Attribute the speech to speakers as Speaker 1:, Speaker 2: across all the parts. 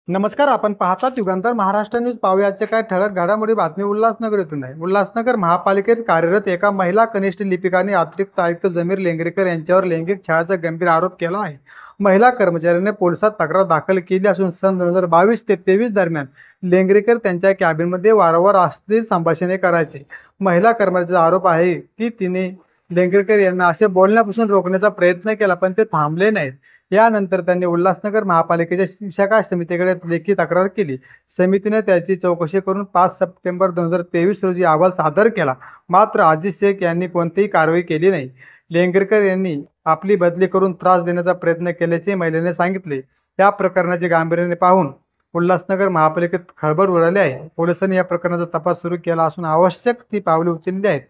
Speaker 1: नमस्कार. आपण पाहतात युगांतर महाराष्ट्र न्यूज. पाहुयाचे काय ठळक घडामोडी. बातमी उल्हासनगर येथून आहे. उल्हासनगर महापालिकेत कार्यरत एका महिला कनिष्ठ लिपिकाने अतिरिक्त आयुक्त जमीर लेंगरेकर यांच्यावर लैंगिक छळाचा गंभीर आरोप केला आहे. महिला कर्मचाऱ्याने पोलिसात तक्रार दाखल केली असून सन 2022 ते 23 दरम्यान लेंगरेकर त्यांच्या कॅबिनमध्ये वारंवार अश्लील संभाषणे करायचे. महिला कर्मचाऱ्याचा आरोप आहे की तिने लेंगरेकर यांना असे बोलण्यापासून रोखण्याचा प्रयत्न केला, पण ते थांबले नाहीत. यानंतर त्यांनी उल्हासनगर महापालिकेच्या शाखा समितीकडे लेखी तक्रार केली. समितीने त्याची चौकशी करून 5 सप्टेंबर 2023 रोजी अहवाल सादर केला. मात्र अजित शेख यांनी कोणतीही कारवाई केली नाही. लेंगरेकर यांनी आपली बदली करून त्रास देण्याचा प्रयत्न केल्याचे महिलेने सांगितले. या प्रकरणाचे गांभीर्याने पाहून उल्हासनगर महापालिकेत खळबळ उडाली आहे. पोलिसांनी या प्रकरणाचा तपास सुरू केला असून आवश्यक ती पावले उचलली आहेत.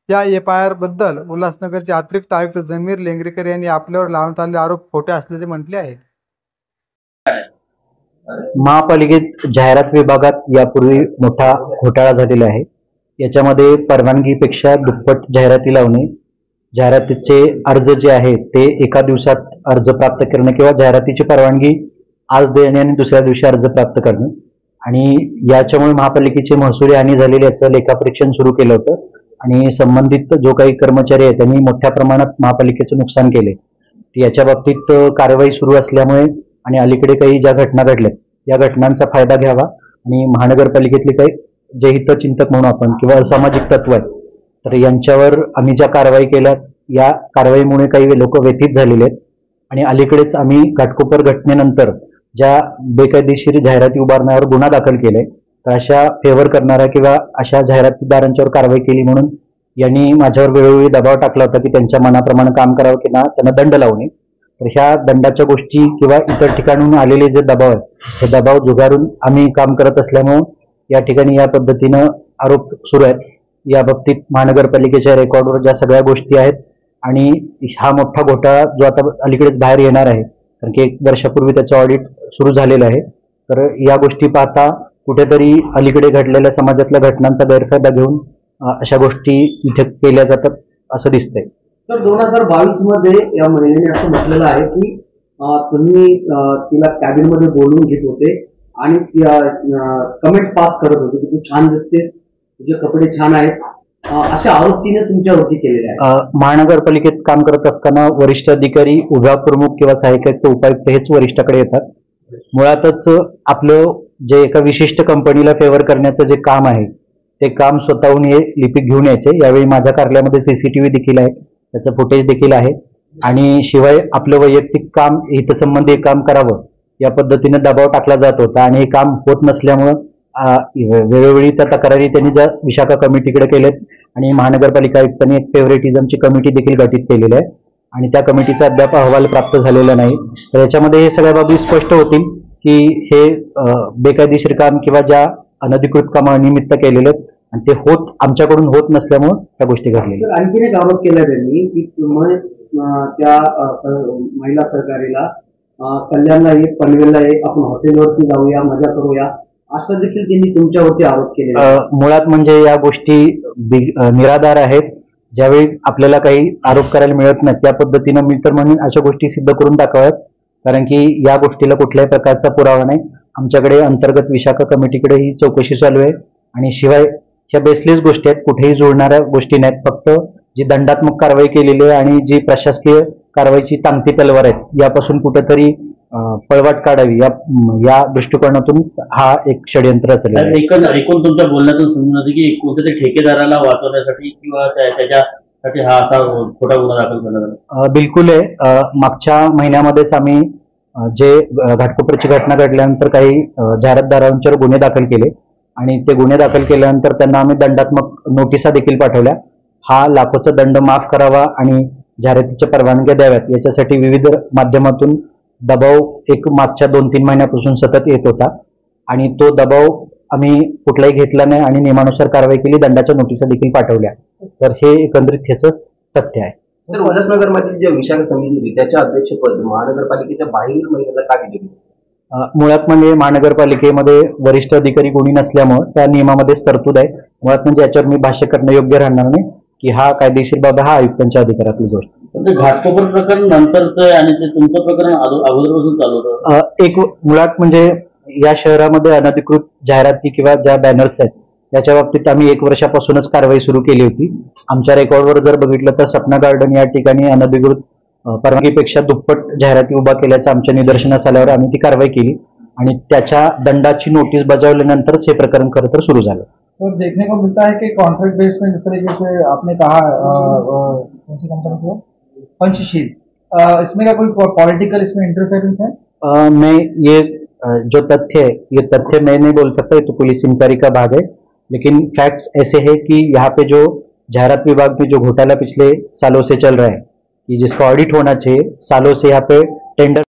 Speaker 1: या एफआयआर बद्दल उल्हासनगरचे अतिरिक्त आयुक्त जमीर लेंगरेकर यांनी आपल्यावर लावण्यात आलेले आरोप खोटे असल्याचे म्हटले आहे.
Speaker 2: महापालिकेत जाहिरात विभागात यापूर्वी मोठा घोटाळा झालेला आहे. याच्यामध्ये परवानगीपेक्षा दुप्पट जाहिराती लावणे, जाहिरातीचे अर्ज जे आहेत ते एका दिवसात अर्ज प्राप्त करणे किंवा जाहिरातीची परवानगी आज देणे आणि दुसऱ्या दिवशी अर्ज प्राप्त करणे, आणि याच्यामुळे महापालिकेची महसुली हानी झालेली याचं लेखापरीक्षण सुरू केलं होतं. आणि संबंधित जो काही कर्मचारी आहे त्यांनी मोठ्या प्रमाणात महापालिकेचं नुकसान केले. याच्या बाबतीत कारवाई सुरू असल्यामुळे आणि अलीकडे काही ज्या घटना घडल्यात या घटनांचा फायदा घ्यावा आणि महानगरपालिकेतले काही जे हितचिंतक म्हणून आपण किंवा असामाजिक तत्व आहेत तर यांच्यावर आम्ही ज्या कारवाई केल्या या कारवाईमुळे काही लोक व्यथित झालेले आहेत. आणि अलीकडेच आम्ही घाटकोपर घटनेनंतर ज्या बेकायदेशीर जाहिराती उभारण्यावर गुन्हा दाखल केलाय तर अशा फेवर करणाऱ्या किंवा अशा जाहिरातदारांच्यावर कारवाई केली म्हणून यांनी माझ्यावर वेळोवेळी दबाव टाकला होता की त्यांच्या मनाप्रमाणे काम करावं की त्यांना दंड लावणे. तर ह्या दंडाच्या गोष्टी किंवा इतर ठिकाणून आलेले जे दबाव आहेत हे दबाव जुगारून आम्ही काम करत असल्यामुळं या ठिकाणी या पद्धतीनं आरोप सुरू आहेत. या बाबतीत महानगरपालिकेच्या रेकॉर्डवर ज्या सगळ्या गोष्टी आहेत आणि हा मोठा घोटाळा जो आता अलीकडेच बाहेर येणार आहे कारण की 1 वर्षापूर्वी त्याचं ऑडिट सुरू झालेलं आहे. तर या गोष्टी पाहता कुठेतरी अलीकडे घडलेल्या समाजातल्या घटनांचा गैरफायदा घेऊन अशा गोष्टी इथे केल्या जातात असं दिसतंय.
Speaker 3: तर 2022 मध्ये या महिलेने असं म्हटलेलं आहे की तुम्ही तिला कॅबिन मध्ये बोलवून घेत होते आणि कमेंट पास करत होते की तू छान दिसते, तुझे कपडे छान आहेत, अशा आरोप तिने तुमच्यावरती केलेले आहेत.
Speaker 2: महानगरपालिकेत काम करत असताना वरिष्ठ अधिकारी, विभाग प्रमुख किंवा सहाय्यक आयुक्त, उपायुक्त हेच वरिष्ठाकडे येतात. मुळातच आपलं जे एका विशिष्ट कंपनीला फेवर करण्याचं जे काम आहे ते काम स्वतःहून हे लिपिक घेऊन यायचे. यावेळी माझ्या कार्यालयामध्ये सीसीटीव्ही देखील आहे, त्याचं फुटेज देखील आहे. आणि शिवाय आपलं वैयक्तिक काम हितसंबंधी काम करावं या पद्धतीने दबाव टाकला जात होता आणि हे काम होत नसल्यामुळं वेळोवेळी त्या तक्रारी त्यांनी ज्या विशाखा कमिटीकडे केल्यात आणि महानगरपालिका आयुक्तांनी एक फेवरेटिझमची कमिटी देखील गठीत केलेली आहे आणि त्या कमिटीचा अद्याप अहवाल प्राप्त झालेला नाही. तर याच्यामध्ये हे सगळ्या बाबी स्पष्ट होतील की हे बेकायदेशीर काम किंवा ज्या अनधिकृत काम निमित्त केलेले आहेत आणि ते आमच्याकडून होत नसल्यामुळे त्या गोष्टी घडलेल्या.
Speaker 3: आणखीन एक आरोप केला त्यांनी की तुम्ही त्या महिला सहकारीला कल्याणला एक, पनवेलला एक, आपण हॉटेलवरती जाऊया, मजा करूया असं देखील त्यांनी तुमच्यावरती आरोप केले.
Speaker 2: मुळात म्हणजे या गोष्टी निराधार आहेत. ज्यावेळी आपल्याला काही आरोप करायला मिळत नाही त्या पद्धतीनं मी तर म्हणून अशा गोष्टी सिद्ध करून दाखवाव्यात, कारण की या गोष्टीला कुठल्याही प्रकारचा पुरावा नाही. आमच्याकडे अंतर्गत विशाखा कमिटीकडे ही चौकशी चालू आहे आणि शिवाय ह्या बेसलेस गोष्टी आहेत, कुठेही जुळणाऱ्या गोष्टी नाहीत. फक्त जी दंडात्मक कारवाई केलेली आहे आणि जी प्रशासकीय कारवाईची टांगती तलवार आहेत यापासून कुठेतरी पळवाट काढावी या दृष्टिकोनातून हा एक षडयंत्र रचलेला.
Speaker 4: एकूण तुमच्या बोलण्यातून समजून येते की कोणत्या ठेकेदाराला वाचवण्यासाठी किंवा त्याच्यासाठी हा असा खोटा गुन्हा दाखल केला.
Speaker 2: बिलकुल आहे. मागच्या महिन्यामध्येच आम्ही जे घाटकोपरची घटना घडल्यानंतर काही जाहिरातदारांच्यावर गुन्हे दाखल केले आणि ते गुन्हे दाखल केल्यानंतर त्यांना आम्ही दंडात्मक नोटिसा देखील पाठवल्या. हा लाखोचा दंड माफ करावा आणि जाहिरातीच्या परवानग्या द्याव्यात याच्यासाठी विविध माध्यमातून दबाव एक मागच्या 2-3 महिन्यापासून सतत येत होता आणि तो दबाव आम्ही कुठलाही घेतला नाही आणि नियमानुसार कारवाई केली, दंडाच्या नोटिसा देखील पाठवल्या. तर हे एकंदरीत ह्याच तथ्य आहे.
Speaker 3: सर, उल्हासनगरमध्ये जे विशाखा समिती होती त्याच्या अध्यक्षपद महानगरपालिकेच्या बाहेरील महिलेला का दिले?
Speaker 2: मुळात म्हणजे महानगरपालिकेमध्ये वरिष्ठ अधिकारी कोणी नसल्यामुळे त्या नियमामध्येच तरतूद आहे. मुळात म्हणजे याच्यावर मी भाष्य करणं योग्य राहणार नाही की हा कायदेशीर बाब हा आयुक्तांच्या अधिकारातली गोष्ट.
Speaker 4: घाटकोपर प्रकरण नंतरचं आणि ते तुमचं प्रकरण अगोदरपासून चालू होतं.
Speaker 2: एक मुळात म्हणजे या शहरामध्ये अनधिकृत जाहिराती किंवा ज्या बॅनर्स आहेत याच्या बाबतीत आम्ही 1 वर्षापासूनच कारवाई सुरू केली होती. आमच्या रेकॉर्डवर जर बघितलं तर सपना गार्डन या ठिकाणी अनधिकृत परवानगीपेक्षा दुप्पट जाहिराती उभा केल्याचं आमच्या निदर्शनास आल्यावर आम्ही ती कारवाई केली आणि त्याच्या दंडाची नोटीस बजावल्यानंतरच हे प्रकरण खरं तर सुरू झालं.
Speaker 1: सर, देखने को मिलता है कि कॉन्ट्रैक्ट बेस में जिस तरीके से आपने कहा कौन सी कंपनी को पंचशील, इसमें क्या कोई पॉलिटिकल इसमें इंटरफेरेंस है?
Speaker 2: मैं ये जो तथ्य है ये तथ्य मैं नहीं बोल सकता, ये तो पुलिस इंक्वायरी का भाग है, लेकिन फैक्ट्स ऐसे है कि यहाँ पे जो जाहिरात विभाग में जो घोटाला पिछले सालों से चल रहा है कि जिसका ऑडिट होना चाहिए, सालों से यहाँ पे टेंडर